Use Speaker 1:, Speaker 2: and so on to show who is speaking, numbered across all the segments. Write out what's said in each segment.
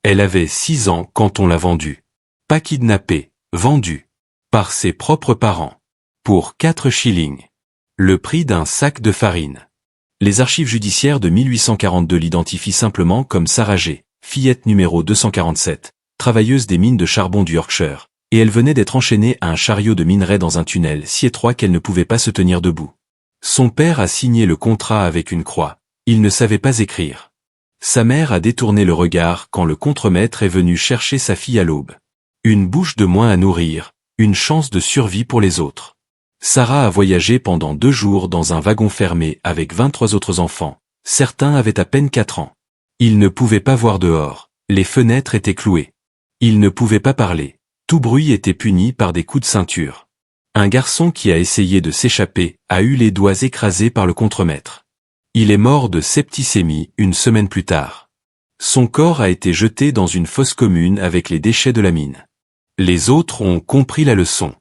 Speaker 1: Elle avait 6 ans quand on l'a vendue. Pas kidnappée, vendue. Par ses propres parents. Pour 4 shillings. Le prix d'un sac de farine. Les archives judiciaires de 1842 l'identifient simplement comme Sarah G., fillette numéro 247, travailleuse des mines de charbon du Yorkshire, et elle venait d'être enchaînée à un chariot de minerai dans un tunnel si étroit qu'elle ne pouvait pas se tenir debout. Son père a signé le contrat avec une croix, il ne savait pas écrire. Sa mère a détourné le regard quand le contremaître est venu chercher sa fille à l'aube. Une bouche de moins à nourrir, une chance de survie pour les autres. Sarah a voyagé pendant 2 jours dans un wagon fermé avec 23 autres enfants. Certains avaient à peine 4 ans. Ils ne pouvaient pas voir dehors, les fenêtres étaient clouées. Ils ne pouvaient pas parler, tout bruit était puni par des coups de ceinture. Un garçon qui a essayé de s'échapper a eu les doigts écrasés par le contremaître. Il est mort de septicémie une semaine plus tard. Son corps a été jeté dans une fosse commune avec les déchets de la mine. Les autres ont compris la leçon.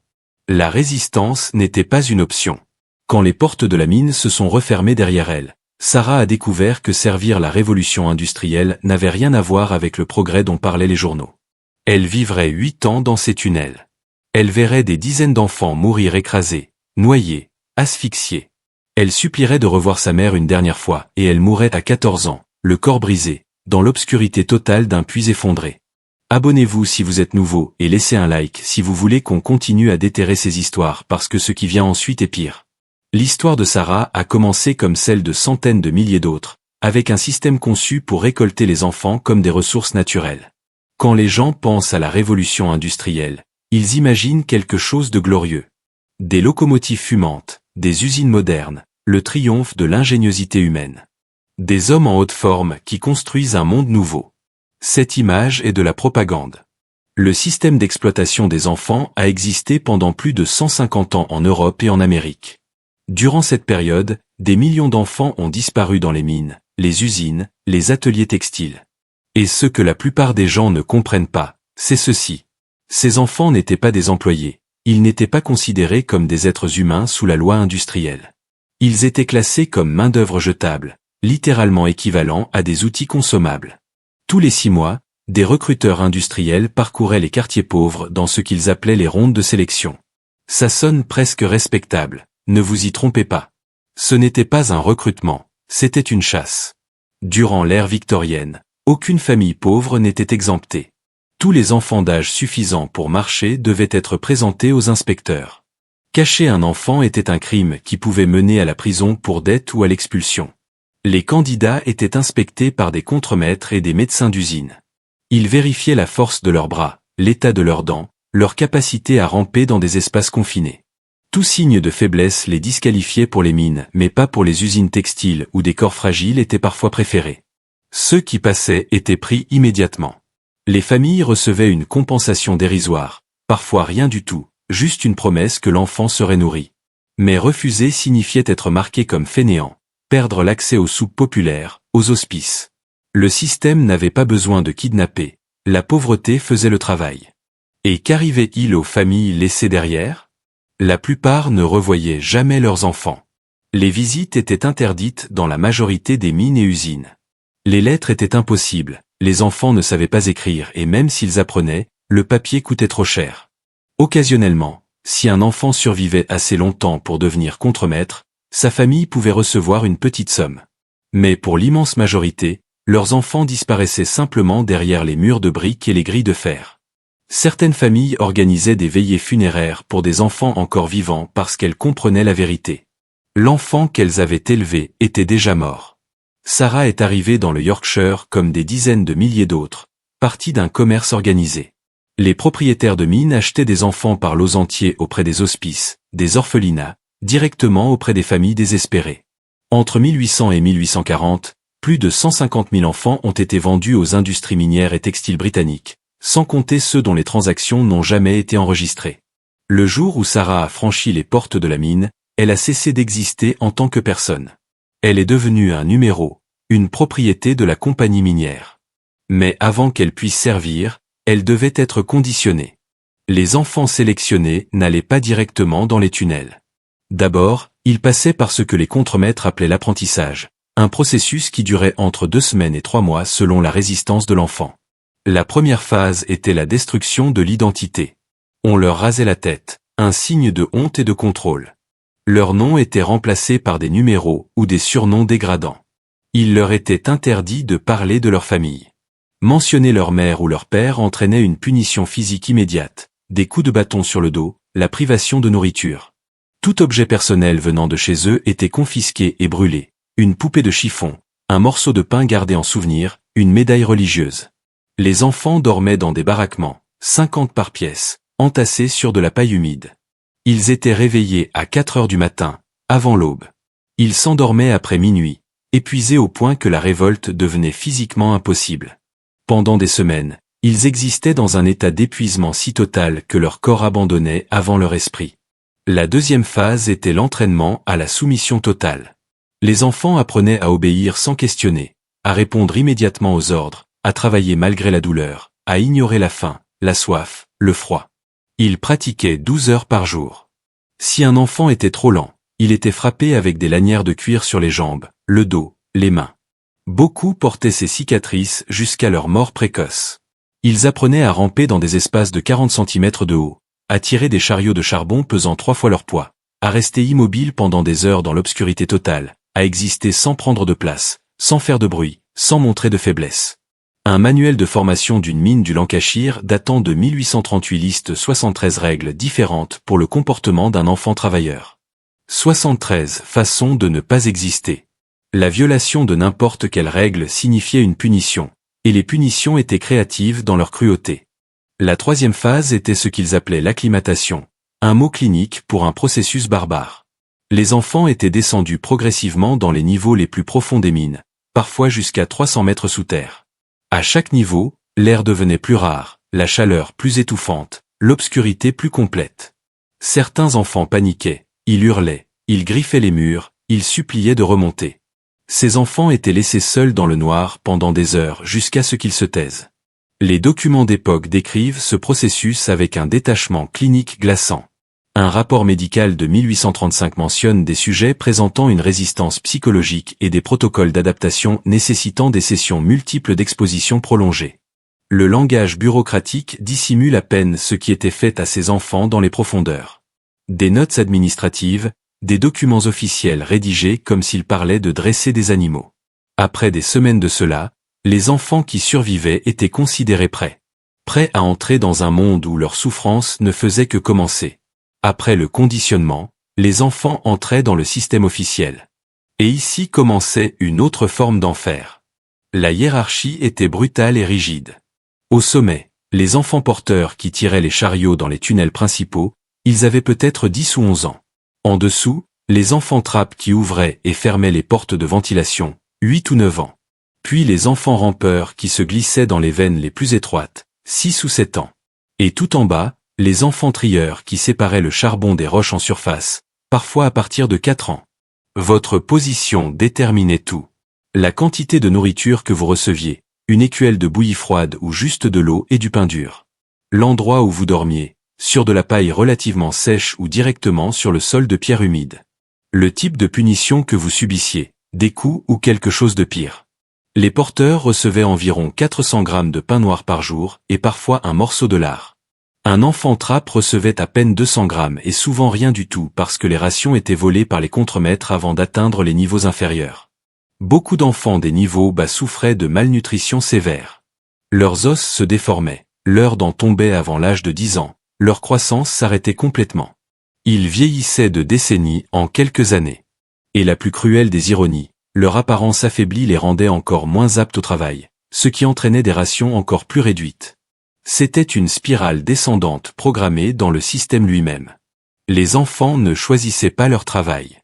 Speaker 1: La résistance n'était pas une option. Quand les portes de la mine se sont refermées derrière elle, Sarah a découvert que servir la révolution industrielle n'avait rien à voir avec le progrès dont parlaient les journaux. Elle vivrait 8 ans dans ces tunnels. Elle verrait des dizaines d'enfants mourir écrasés, noyés, asphyxiés. Elle supplierait de revoir sa mère une dernière fois et elle mourrait à 14 ans, le corps brisé, dans l'obscurité totale d'un puits effondré. Abonnez-vous si vous êtes nouveau et laissez un like si vous voulez qu'on continue à déterrer ces histoires parce que ce qui vient ensuite est pire. L'histoire de Sarah a commencé comme celle de centaines de milliers d'autres, avec un système conçu pour récolter les enfants comme des ressources naturelles. Quand les gens pensent à la révolution industrielle, ils imaginent quelque chose de glorieux. Des locomotives fumantes, des usines modernes, le triomphe de l'ingéniosité humaine. Des hommes en haute forme qui construisent un monde nouveau. Cette image est de la propagande. Le système d'exploitation des enfants a existé pendant plus de 150 ans en Europe et en Amérique. Durant cette période, des millions d'enfants ont disparu dans les mines, les usines, les ateliers textiles. Et ce que la plupart des gens ne comprennent pas, c'est ceci. Ces enfants n'étaient pas des employés, ils n'étaient pas considérés comme des êtres humains sous la loi industrielle. Ils étaient classés comme main-d'œuvre jetable, littéralement équivalent à des outils consommables. Tous les 6 mois, des recruteurs industriels parcouraient les quartiers pauvres dans ce qu'ils appelaient les rondes de sélection. Ça sonne presque respectable, ne vous y trompez pas. Ce n'était pas un recrutement, c'était une chasse. Durant l'ère victorienne, aucune famille pauvre n'était exemptée. Tous les enfants d'âge suffisant pour marcher devaient être présentés aux inspecteurs. Cacher un enfant était un crime qui pouvait mener à la prison pour dette ou à l'expulsion. Les candidats étaient inspectés par des contremaîtres et des médecins d'usine. Ils vérifiaient la force de leurs bras, l'état de leurs dents, leur capacité à ramper dans des espaces confinés. Tout signe de faiblesse les disqualifiait pour les mines, mais pas pour les usines textiles où des corps fragiles étaient parfois préférés. Ceux qui passaient étaient pris immédiatement. Les familles recevaient une compensation dérisoire, parfois rien du tout, juste une promesse que l'enfant serait nourri. Mais refuser signifiait être marqué comme fainéant, perdre l'accès aux soupes populaires, aux hospices. Le système n'avait pas besoin de kidnapper, la pauvreté faisait le travail. Et qu'arrivait-il aux familles laissées derrière? La plupart ne revoyaient jamais leurs enfants. Les visites étaient interdites dans la majorité des mines et usines. Les lettres étaient impossibles, les enfants ne savaient pas écrire et même s'ils apprenaient, le papier coûtait trop cher. Occasionnellement, si un enfant survivait assez longtemps pour devenir contremaître, sa famille pouvait recevoir une petite somme. Mais pour l'immense majorité, leurs enfants disparaissaient simplement derrière les murs de briques et les grilles de fer. Certaines familles organisaient des veillées funéraires pour des enfants encore vivants parce qu'elles comprenaient la vérité. L'enfant qu'elles avaient élevé était déjà mort. Sarah est arrivée dans le Yorkshire comme des dizaines de milliers d'autres, partie d'un commerce organisé. Les propriétaires de mines achetaient des enfants par lots entiers auprès des hospices, des orphelinats, directement auprès des familles désespérées. Entre 1800 et 1840, plus de 150 000 enfants ont été vendus aux industries minières et textiles britanniques, sans compter ceux dont les transactions n'ont jamais été enregistrées. Le jour où Sarah a franchi les portes de la mine, elle a cessé d'exister en tant que personne. Elle est devenue un numéro, une propriété de la compagnie minière. Mais avant qu'elle puisse servir, elle devait être conditionnée. Les enfants sélectionnés n'allaient pas directement dans les tunnels. D'abord, ils passaient par ce que les contremaîtres appelaient l'apprentissage, un processus qui durait entre 2 semaines et 3 mois selon la résistance de l'enfant. La première phase était la destruction de l'identité. On leur rasait la tête, un signe de honte et de contrôle. Leur nom était remplacé par des numéros ou des surnoms dégradants. Il leur était interdit de parler de leur famille. Mentionner leur mère ou leur père entraînait une punition physique immédiate, des coups de bâton sur le dos, la privation de nourriture. Tout objet personnel venant de chez eux était confisqué et brûlé. Une poupée de chiffon, un morceau de pain gardé en souvenir, une médaille religieuse. Les enfants dormaient dans des baraquements, 50 par pièce, entassés sur de la paille humide. Ils étaient réveillés à 4 heures du matin, avant l'aube. Ils s'endormaient après minuit, épuisés au point que la révolte devenait physiquement impossible. Pendant des semaines, ils existaient dans un état d'épuisement si total que leur corps abandonnait avant leur esprit. La deuxième phase était l'entraînement à la soumission totale. Les enfants apprenaient à obéir sans questionner, à répondre immédiatement aux ordres, à travailler malgré la douleur, à ignorer la faim, la soif, le froid. Ils pratiquaient 12 heures par jour. Si un enfant était trop lent, il était frappé avec des lanières de cuir sur les jambes, le dos, les mains. Beaucoup portaient ces cicatrices jusqu'à leur mort précoce. Ils apprenaient à ramper dans des espaces de 40 cm de haut, à tirer des chariots de charbon pesant 3 fois leur poids, à rester immobiles pendant des heures dans l'obscurité totale, à exister sans prendre de place, sans faire de bruit, sans montrer de faiblesse. Un manuel de formation d'une mine du Lancashire datant de 1838 liste 73 règles différentes pour le comportement d'un enfant travailleur. 73 façons de ne pas exister. La violation de n'importe quelle règle signifiait une punition, et les punitions étaient créatives dans leur cruauté. La troisième phase était ce qu'ils appelaient l'acclimatation, un mot clinique pour un processus barbare. Les enfants étaient descendus progressivement dans les niveaux les plus profonds des mines, parfois jusqu'à 300 mètres sous terre. À chaque niveau, l'air devenait plus rare, la chaleur plus étouffante, l'obscurité plus complète. Certains enfants paniquaient, ils hurlaient, ils griffaient les murs, ils suppliaient de remonter. Ces enfants étaient laissés seuls dans le noir pendant des heures jusqu'à ce qu'ils se taisent. Les documents d'époque décrivent ce processus avec un détachement clinique glaçant. Un rapport médical de 1835 mentionne des sujets présentant une résistance psychologique et des protocoles d'adaptation nécessitant des sessions multiples d'exposition prolongées. Le langage bureaucratique dissimule à peine ce qui était fait à ces enfants dans les profondeurs. Des notes administratives, des documents officiels rédigés comme s'ils parlaient de dresser des animaux. Après des semaines de cela, les enfants qui survivaient étaient considérés prêts. Prêts à entrer dans un monde où leur souffrance ne faisait que commencer. Après le conditionnement, les enfants entraient dans le système officiel. Et ici commençait une autre forme d'enfer. La hiérarchie était brutale et rigide. Au sommet, les enfants porteurs qui tiraient les chariots dans les tunnels principaux, ils avaient peut-être 10 ou 11 ans. En dessous, les enfants trappes qui ouvraient et fermaient les portes de ventilation, 8 ou 9 ans. Puis les enfants rampeurs qui se glissaient dans les veines les plus étroites, 6 ou 7 ans. Et tout en bas, les enfants trieurs qui séparaient le charbon des roches en surface, parfois à partir de 4 ans. Votre position déterminait tout. La quantité de nourriture que vous receviez, une écuelle de bouillie froide ou juste de l'eau et du pain dur. L'endroit où vous dormiez, sur de la paille relativement sèche ou directement sur le sol de pierre humide. Le type de punition que vous subissiez, des coups ou quelque chose de pire. Les porteurs recevaient environ 400 grammes de pain noir par jour et parfois un morceau de lard. Un enfant trappe recevait à peine 200 grammes et souvent rien du tout parce que les rations étaient volées par les contremaîtres avant d'atteindre les niveaux inférieurs. Beaucoup d'enfants des niveaux bas souffraient de malnutrition sévère. Leurs os se déformaient, leurs dents tombaient avant l'âge de 10 ans. Leur croissance s'arrêtait complètement. Ils vieillissaient de décennies en quelques années. Et la plus cruelle des ironies, leur apparence affaiblie les rendait encore moins aptes au travail, ce qui entraînait des rations encore plus réduites. C'était une spirale descendante programmée dans le système lui-même. Les enfants ne choisissaient pas leur travail.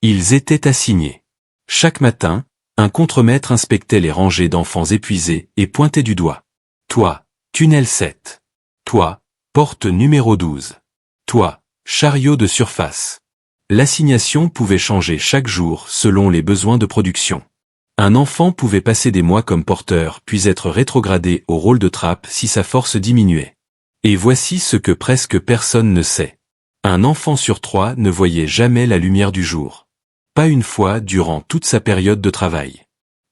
Speaker 1: Ils étaient assignés. Chaque matin, un contremaître inspectait les rangées d'enfants épuisés et pointait du doigt. Toi, tunnel 7. Toi, porte numéro 12. Toi, chariot de surface. L'assignation pouvait changer chaque jour selon les besoins de production. Un enfant pouvait passer des mois comme porteur puis être rétrogradé au rôle de trappe si sa force diminuait. Et voici ce que presque personne ne sait. Un enfant sur 3 ne voyait jamais la lumière du jour. Pas une fois durant toute sa période de travail.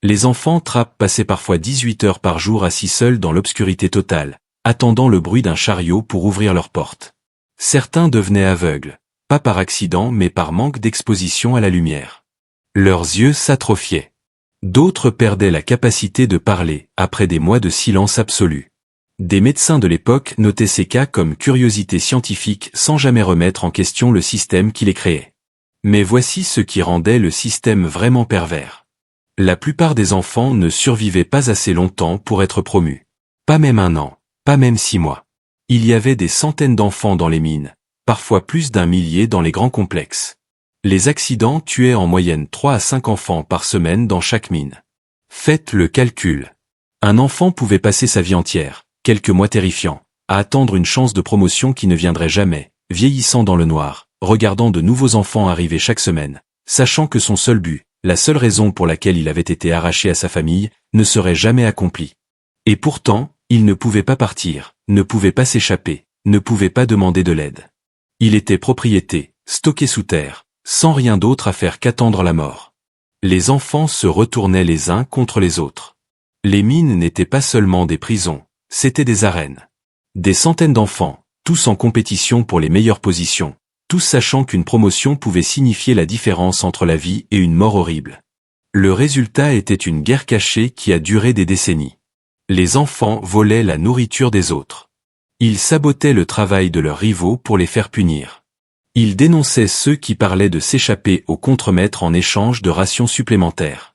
Speaker 1: Les enfants trappes passaient parfois 18 heures par jour assis seuls dans l'obscurité totale, attendant le bruit d'un chariot pour ouvrir leurs portes. Certains devenaient aveugles, pas par accident mais par manque d'exposition à la lumière. Leurs yeux s'atrophiaient. D'autres perdaient la capacité de parler après des mois de silence absolu. Des médecins de l'époque notaient ces cas comme curiosité scientifique sans jamais remettre en question le système qui les créait. Mais voici ce qui rendait le système vraiment pervers. La plupart des enfants ne survivaient pas assez longtemps pour être promus. Pas même 1 an, pas même 6 mois. Il y avait des centaines d'enfants dans les mines, parfois plus d'1 millier dans les grands complexes. Les accidents tuaient en moyenne 3 à 5 enfants par semaine dans chaque mine. Faites le calcul. Un enfant pouvait passer sa vie entière, quelques mois terrifiants, à attendre une chance de promotion qui ne viendrait jamais, vieillissant dans le noir, regardant de nouveaux enfants arriver chaque semaine, sachant que son seul but, la seule raison pour laquelle il avait été arraché à sa famille, ne serait jamais accompli. Et pourtant, il ne pouvait pas partir, ne pouvait pas s'échapper, ne pouvait pas demander de l'aide. Il était propriété, stocké sous terre, sans rien d'autre à faire qu'attendre la mort. Les enfants se retournaient les uns contre les autres. Les mines n'étaient pas seulement des prisons, c'étaient des arènes. Des centaines d'enfants, tous en compétition pour les meilleures positions, tous sachant qu'une promotion pouvait signifier la différence entre la vie et une mort horrible. Le résultat était une guerre cachée qui a duré des décennies. Les enfants volaient la nourriture des autres. Ils sabotaient le travail de leurs rivaux pour les faire punir. Ils dénonçaient ceux qui parlaient de s'échapper au contremaître en échange de rations supplémentaires.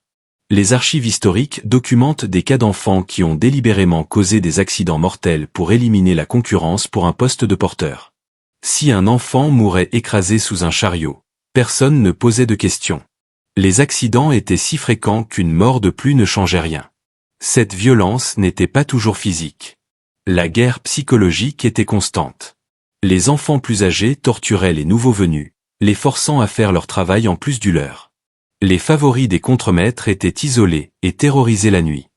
Speaker 1: Les archives historiques documentent des cas d'enfants qui ont délibérément causé des accidents mortels pour éliminer la concurrence pour un poste de porteur. Si un enfant mourait écrasé sous un chariot, personne ne posait de questions. Les accidents étaient si fréquents qu'une mort de plus ne changeait rien. Cette violence n'était pas toujours physique. La guerre psychologique était constante. Les enfants plus âgés torturaient les nouveaux venus, les forçant à faire leur travail en plus du leur. Les favoris des contremaîtres étaient isolés et terrorisés la nuit.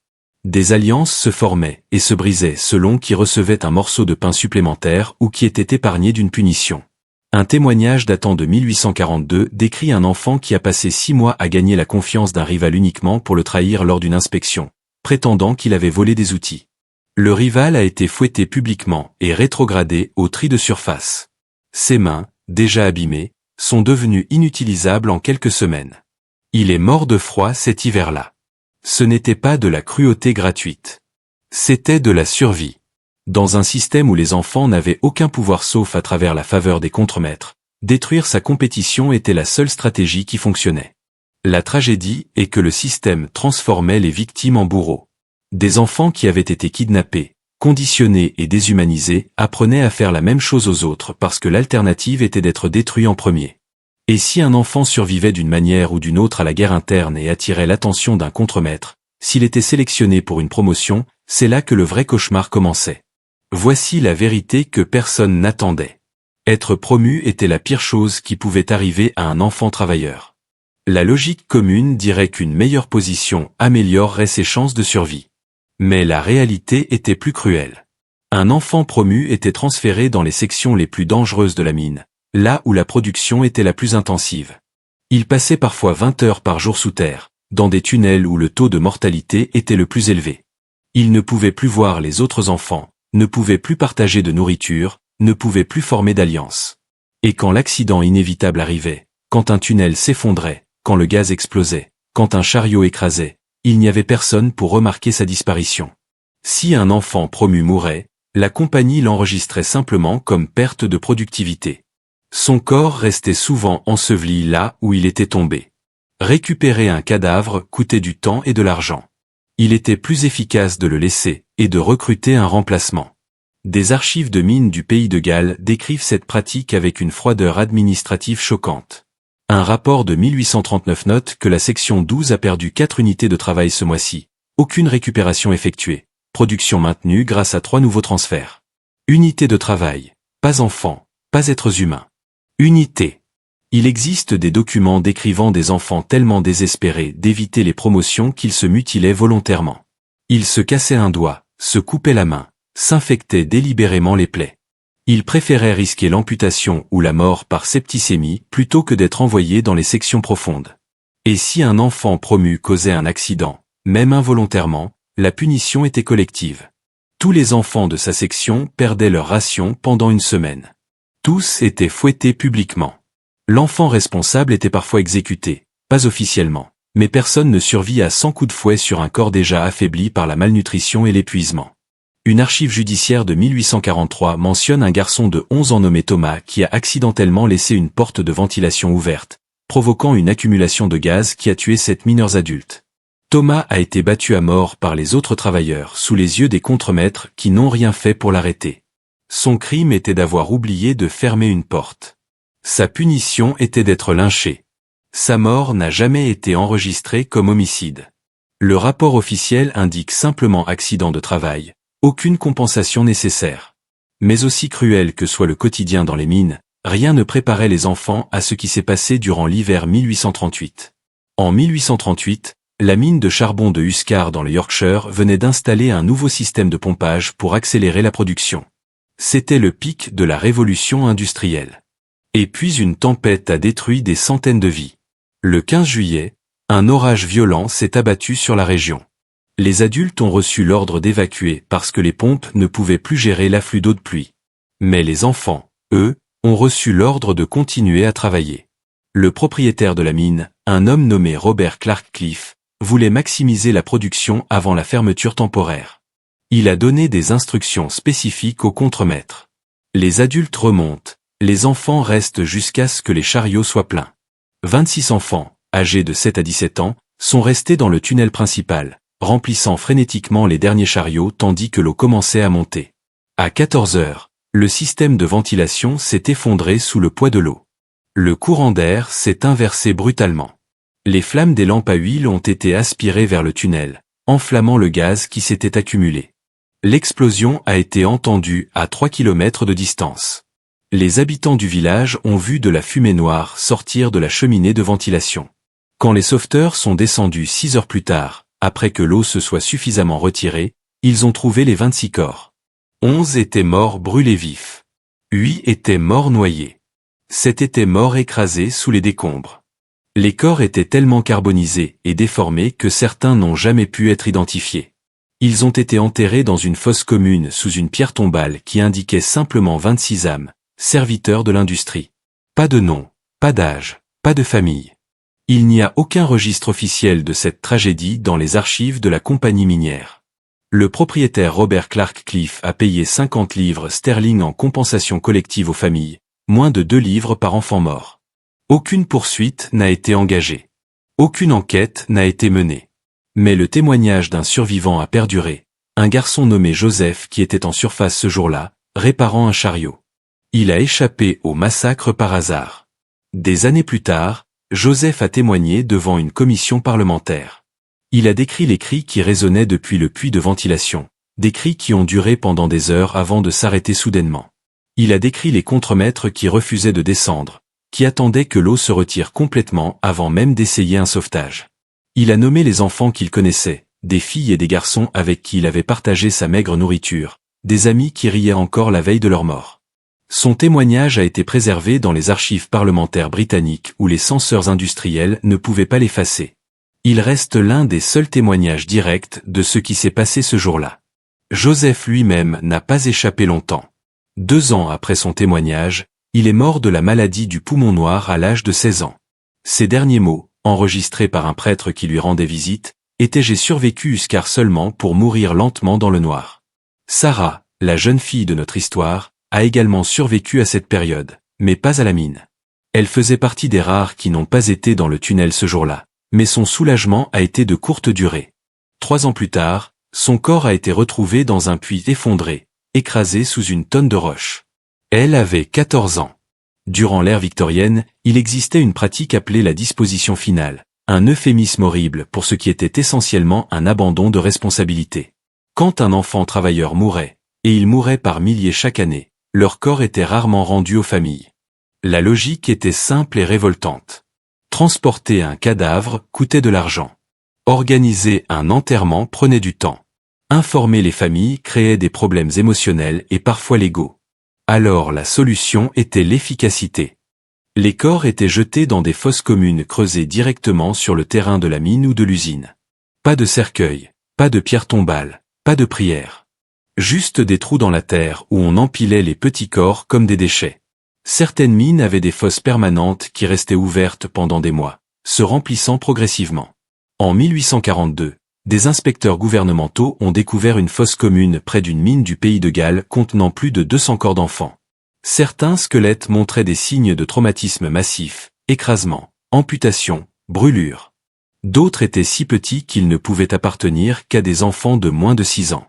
Speaker 1: Des alliances se formaient et se brisaient selon qui recevait un morceau de pain supplémentaire ou qui était épargné d'une punition. Un témoignage datant de 1842 décrit un enfant qui a passé 6 mois à gagner la confiance d'un rival uniquement pour le trahir lors d'une inspection, prétendant qu'il avait volé des outils. Le rival a été fouetté publiquement et rétrogradé au tri de surface. Ses mains, déjà abîmées, sont devenues inutilisables en quelques semaines. Il est mort de froid cet hiver-là. Ce n'était pas de la cruauté gratuite. C'était de la survie. Dans un système où les enfants n'avaient aucun pouvoir sauf à travers la faveur des contremaîtres, détruire sa compétition était la seule stratégie qui fonctionnait. La tragédie est que le système transformait les victimes en bourreaux. Des enfants qui avaient été kidnappés, conditionnés et déshumanisés apprenaient à faire la même chose aux autres parce que l'alternative était d'être détruit en premier. Et si un enfant survivait d'une manière ou d'une autre à la guerre interne et attirait l'attention d'un contremaître, s'il était sélectionné pour une promotion, c'est là que le vrai cauchemar commençait. Voici la vérité que personne n'attendait. Être promu était la pire chose qui pouvait arriver à un enfant travailleur. La logique commune dirait qu'une meilleure position améliorerait ses chances de survie. Mais la réalité était plus cruelle. Un enfant promu était transféré dans les sections les plus dangereuses de la mine, là où la production était la plus intensive. Il passait parfois 20 heures par jour sous terre, dans des tunnels où le taux de mortalité était le plus élevé. Il ne pouvait plus voir les autres enfants, ne pouvait plus partager de nourriture, ne pouvait plus former d'alliance. Et quand l'accident inévitable arrivait, quand un tunnel s'effondrait, quand le gaz explosait, quand un chariot écrasait, il n'y avait personne pour remarquer sa disparition. Si un enfant promu mourait, la compagnie l'enregistrait simplement comme perte de productivité. Son corps restait souvent enseveli là où il était tombé. Récupérer un cadavre coûtait du temps et de l'argent. Il était plus efficace de le laisser et de recruter un remplacement. Des archives de mines du pays de Galles décrivent cette pratique avec une froideur administrative choquante. Un rapport de 1839 note que la section 12 a perdu 4 unités de travail ce mois-ci, aucune récupération effectuée, production maintenue grâce à 3 nouveaux transferts. Unité de travail, pas enfants, pas êtres humains. Unité. Il existe des documents décrivant des enfants tellement désespérés d'éviter les promotions qu'ils se mutilaient volontairement. Ils se cassaient un doigt, se coupaient la main, s'infectaient délibérément les plaies. Ils préféraient risquer l'amputation ou la mort par septicémie plutôt que d'être envoyés dans les sections profondes. Et si un enfant promu causait un accident, Même involontairement, la punition était collective. Tous les enfants de sa section perdaient leur ration pendant une semaine. Tous étaient fouettés publiquement. L'enfant responsable était parfois exécuté, pas officiellement, mais personne ne survit à 100 coups de fouet sur un corps déjà affaibli par la malnutrition et l'épuisement. Une archive judiciaire de 1843 mentionne un garçon de 11 ans nommé Thomas qui a accidentellement laissé une porte de ventilation ouverte, provoquant une accumulation de gaz qui a tué 7 mineurs adultes. Thomas a été battu à mort par les autres travailleurs sous les yeux des contremaîtres qui n'ont rien fait pour l'arrêter. Son crime était d'avoir oublié de fermer une porte. Sa punition était d'être lynché. Sa mort n'a jamais été enregistrée comme homicide. Le rapport officiel indique simplement accident de travail, aucune compensation nécessaire. Mais aussi cruel que soit le quotidien dans les mines, rien ne préparait les enfants à ce qui s'est passé durant l'hiver 1838. En 1838, la mine de charbon de Huskar dans le Yorkshire venait d'installer un nouveau système de pompage pour accélérer la production. C'était le pic de la révolution industrielle. Et puis une tempête a détruit des centaines de vies. Le 15 juillet, un orage violent s'est abattu sur la région. Les adultes ont reçu l'ordre d'évacuer parce que les pompes ne pouvaient plus gérer l'afflux d'eau de pluie. Mais les enfants, eux, ont reçu l'ordre de continuer à travailler. Le propriétaire de la mine, un homme nommé Robert Clark Cliff, voulait maximiser la production avant la fermeture temporaire. Il a donné des instructions spécifiques aux contremaîtres. Les adultes remontent, les enfants restent jusqu'à ce que les chariots soient pleins. 26 enfants, âgés de 7 à 17 ans, sont restés dans le tunnel principal, remplissant frénétiquement les derniers chariots tandis que l'eau commençait à monter. À 14 heures, le système de ventilation s'est effondré sous le poids de l'eau. Le courant d'air s'est inversé brutalement. Les flammes des lampes à huile ont été aspirées vers le tunnel, enflammant le gaz qui s'était accumulé. L'explosion a été entendue à 3 km de distance. Les habitants du village ont vu de la fumée noire sortir de la cheminée de ventilation. Quand les sauveteurs sont descendus 6 heures plus tard, après que l'eau se soit suffisamment retirée, ils ont trouvé les 26 corps. 11 étaient morts brûlés vifs. 8 étaient morts noyés. 7 étaient morts écrasés sous les décombres. Les corps étaient tellement carbonisés et déformés que certains n'ont jamais pu être identifiés. Ils ont été enterrés dans une fosse commune sous une pierre tombale qui indiquait simplement 26 âmes, serviteurs de l'industrie. Pas de nom, pas d'âge, pas de famille. Il n'y a aucun registre officiel de cette tragédie dans les archives de la compagnie minière. Le propriétaire Robert Clark Cliff a payé 50 livres sterling en compensation collective aux familles, moins de 2 livres par enfant mort. Aucune poursuite n'a été engagée. Aucune enquête n'a été menée. Mais le témoignage d'un survivant a perduré, un garçon nommé Joseph qui était en surface ce jour-là, réparant un chariot. Il a échappé au massacre par hasard. Des années plus tard, Joseph a témoigné devant une commission parlementaire. Il a décrit les cris qui résonnaient depuis le puits de ventilation, des cris qui ont duré pendant des heures avant de s'arrêter soudainement. Il a décrit les contremaîtres qui refusaient de descendre, qui attendaient que l'eau se retire complètement avant même d'essayer un sauvetage. Il a nommé les enfants qu'il connaissait, des filles et des garçons avec qui il avait partagé sa maigre nourriture, des amis qui riaient encore la veille de leur mort. Son témoignage a été préservé dans les archives parlementaires britanniques où les censeurs industriels ne pouvaient pas l'effacer. Il reste l'un des seuls témoignages directs de ce qui s'est passé ce jour-là. Joseph lui-même n'a pas échappé longtemps. 2 ans après son témoignage, il est mort de la maladie du poumon noir à l'âge de 16 ans. Ses derniers mots, enregistrés par un prêtre qui lui rendait visite, étaient « J'ai survécu Huskar seulement pour mourir lentement dans le noir ». Sarah, la jeune fille de notre histoire, a également survécu à cette période, mais pas à la mine. Elle faisait partie des rares qui n'ont pas été dans le tunnel ce jour-là, mais son soulagement a été de courte durée. 3 ans plus tard, son corps a été retrouvé dans un puits effondré, écrasé sous une tonne de roches. Elle avait 14 ans. Durant l'ère victorienne, il existait une pratique appelée la disposition finale, un euphémisme horrible pour ce qui était essentiellement un abandon de responsabilité. Quand un enfant travailleur mourait, et il mourait par milliers chaque année, leur corps était rarement rendu aux familles. La logique était simple et révoltante. Transporter un cadavre coûtait de l'argent. Organiser un enterrement prenait du temps. Informer les familles créait des problèmes émotionnels et parfois légaux. Alors la solution était l'efficacité. Les corps étaient jetés dans des fosses communes creusées directement sur le terrain de la mine ou de l'usine. Pas de cercueil, pas de pierre tombale, pas de prière. Juste des trous dans la terre où on empilait les petits corps comme des déchets. Certaines mines avaient des fosses permanentes qui restaient ouvertes pendant des mois, se remplissant progressivement. En 1842, des inspecteurs gouvernementaux ont découvert une fosse commune près d'une mine du pays de Galles contenant plus de 200 corps d'enfants. Certains squelettes montraient des signes de traumatisme massif, écrasement, amputation, brûlure. D'autres étaient si petits qu'ils ne pouvaient appartenir qu'à des enfants de moins de 6 ans.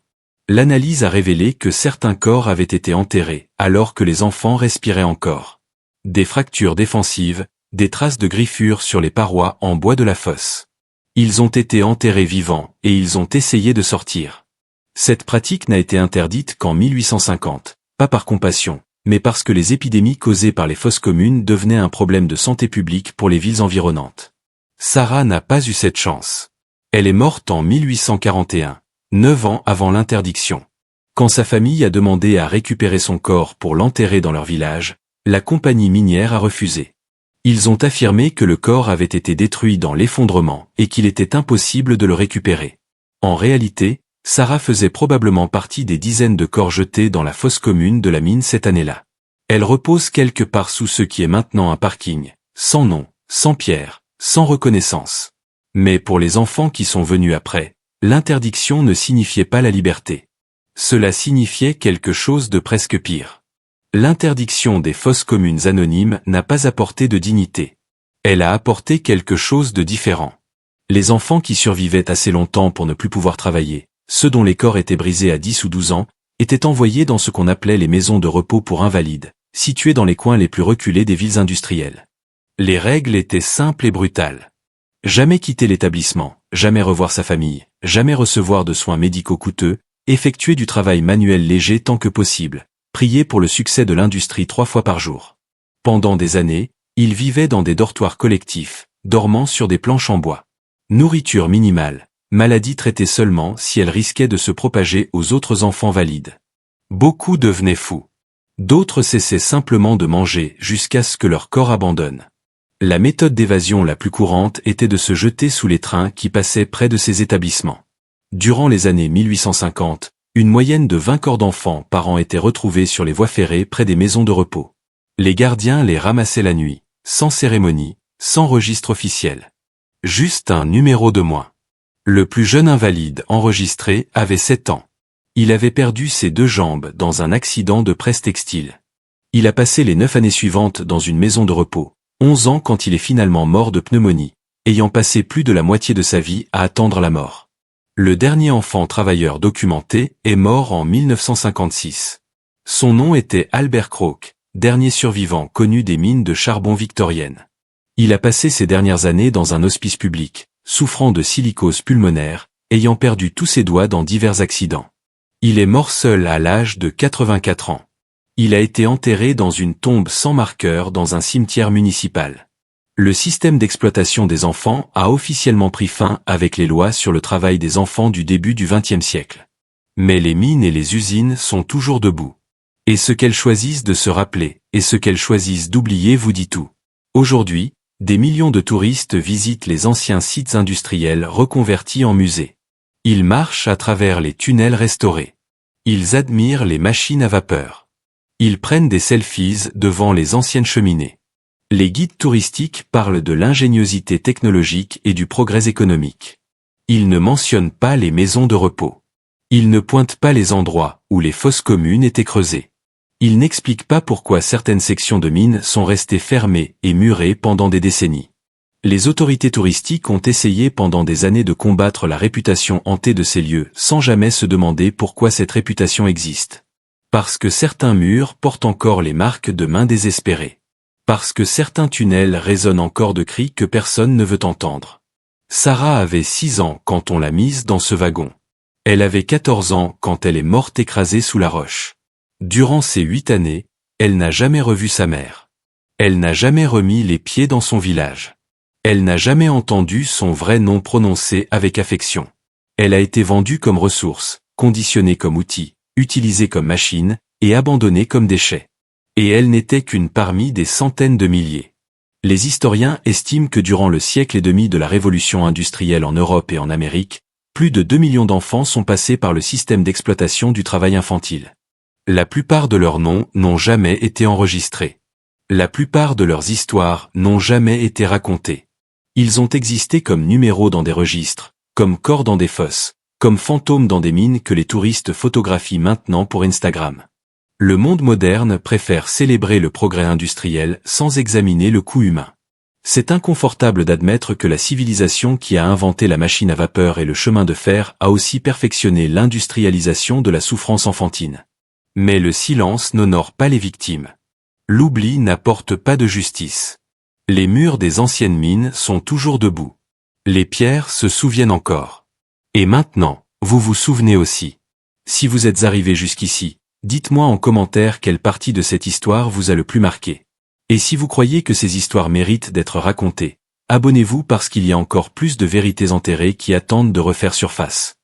Speaker 1: L'analyse a révélé que certains corps avaient été enterrés alors que les enfants respiraient encore. Des fractures défensives, des traces de griffures sur les parois en bois de la fosse. Ils ont été enterrés vivants et ils ont essayé de sortir. Cette pratique n'a été interdite qu'en 1850, pas par compassion, mais parce que les épidémies causées par les fosses communes devenaient un problème de santé publique pour les villes environnantes. Sarah n'a pas eu cette chance. Elle est morte en 1841, 9 ans avant l'interdiction. Quand sa famille a demandé à récupérer son corps pour l'enterrer dans leur village, la compagnie minière a refusé. Ils ont affirmé que le corps avait été détruit dans l'effondrement et qu'il était impossible de le récupérer. En réalité, Sarah faisait probablement partie des dizaines de corps jetés dans la fosse commune de la mine cette année-là. Elle repose quelque part sous ce qui est maintenant un parking, sans nom, sans pierre, sans reconnaissance. Mais pour les enfants qui sont venus après, l'interdiction ne signifiait pas la liberté. Cela signifiait quelque chose de presque pire. L'interdiction des fosses communes anonymes n'a pas apporté de dignité. Elle a apporté quelque chose de différent. Les enfants qui survivaient assez longtemps pour ne plus pouvoir travailler, ceux dont les corps étaient brisés à 10 ou 12 ans, étaient envoyés dans ce qu'on appelait les maisons de repos pour invalides, situées dans les coins les plus reculés des villes industrielles. Les règles étaient simples et brutales. Jamais quitter l'établissement, jamais revoir sa famille, jamais recevoir de soins médicaux coûteux, effectuer du travail manuel léger tant que possible, prier pour le succès de l'industrie 3 fois par jour. Pendant des années, ils vivaient dans des dortoirs collectifs, dormant sur des planches en bois. Nourriture minimale, maladie traitée seulement si elle risquait de se propager aux autres enfants valides. Beaucoup devenaient fous. D'autres cessaient simplement de manger jusqu'à ce que leur corps abandonne. La méthode d'évasion la plus courante était de se jeter sous les trains qui passaient près de ces établissements. Durant les années 1850, une moyenne de 20 corps d'enfants par an étaient retrouvés sur les voies ferrées près des maisons de repos. Les gardiens les ramassaient la nuit, sans cérémonie, sans registre officiel. Juste un numéro de moins. Le plus jeune invalide enregistré avait 7 ans. Il avait perdu ses 2 jambes dans un accident de presse textile. Il a passé les 9 années suivantes dans une maison de repos, 11 ans quand il est finalement mort de pneumonie, ayant passé plus de la moitié de sa vie à attendre la mort. Le dernier enfant travailleur documenté est mort en 1956. Son nom était Albert Crook, dernier survivant connu des mines de charbon victoriennes. Il a passé ses dernières années dans un hospice public, souffrant de silicose pulmonaire, ayant perdu tous ses doigts dans divers accidents. Il est mort seul à l'âge de 84 ans. Il a été enterré dans une tombe sans marqueur dans un cimetière municipal. Le système d'exploitation des enfants a officiellement pris fin avec les lois sur le travail des enfants du début du XXe siècle. Mais les mines et les usines sont toujours debout. Et ce qu'elles choisissent de se rappeler, et ce qu'elles choisissent d'oublier vous dit tout. Aujourd'hui, des millions de touristes visitent les anciens sites industriels reconvertis en musées. Ils marchent à travers les tunnels restaurés. Ils admirent les machines à vapeur. Ils prennent des selfies devant les anciennes cheminées. Les guides touristiques parlent de l'ingéniosité technologique et du progrès économique. Ils ne mentionnent pas les maisons de repos. Ils ne pointent pas les endroits où les fosses communes étaient creusées. Ils n'expliquent pas pourquoi certaines sections de mines sont restées fermées et murées pendant des décennies. Les autorités touristiques ont essayé pendant des années de combattre la réputation hantée de ces lieux sans jamais se demander pourquoi cette réputation existe. Parce que certains murs portent encore les marques de mains désespérées. Parce que certains tunnels résonnent encore de cris que personne ne veut entendre. Sarah avait 6 ans quand on l'a mise dans ce wagon. Elle avait 14 ans quand elle est morte écrasée sous la roche. Durant ces 8 années, elle n'a jamais revu sa mère. Elle n'a jamais remis les pieds dans son village. Elle n'a jamais entendu son vrai nom prononcé avec affection. Elle a été vendue comme ressource, conditionnée comme outil, utilisée comme machine, et abandonnée comme déchet. Et elle n'était qu'une parmi des centaines de milliers. Les historiens estiment que durant le siècle et demi de la révolution industrielle en Europe et en Amérique, plus de 2 millions d'enfants sont passés par le système d'exploitation du travail infantile. La plupart de leurs noms n'ont jamais été enregistrés. La plupart de leurs histoires n'ont jamais été racontées. Ils ont existé comme numéros dans des registres, comme corps dans des fosses, comme fantômes dans des mines que les touristes photographient maintenant pour Instagram. Le monde moderne préfère célébrer le progrès industriel sans examiner le coût humain. C'est inconfortable d'admettre que la civilisation qui a inventé la machine à vapeur et le chemin de fer a aussi perfectionné l'industrialisation de la souffrance enfantine. Mais le silence n'honore pas les victimes. L'oubli n'apporte pas de justice. Les murs des anciennes mines sont toujours debout. Les pierres se souviennent encore. Et maintenant, vous vous souvenez aussi. Si vous êtes arrivé jusqu'ici, dites-moi en commentaire quelle partie de cette histoire vous a le plus marqué. Et si vous croyez que ces histoires méritent d'être racontées, abonnez-vous parce qu'il y a encore plus de vérités enterrées qui attendent de refaire surface.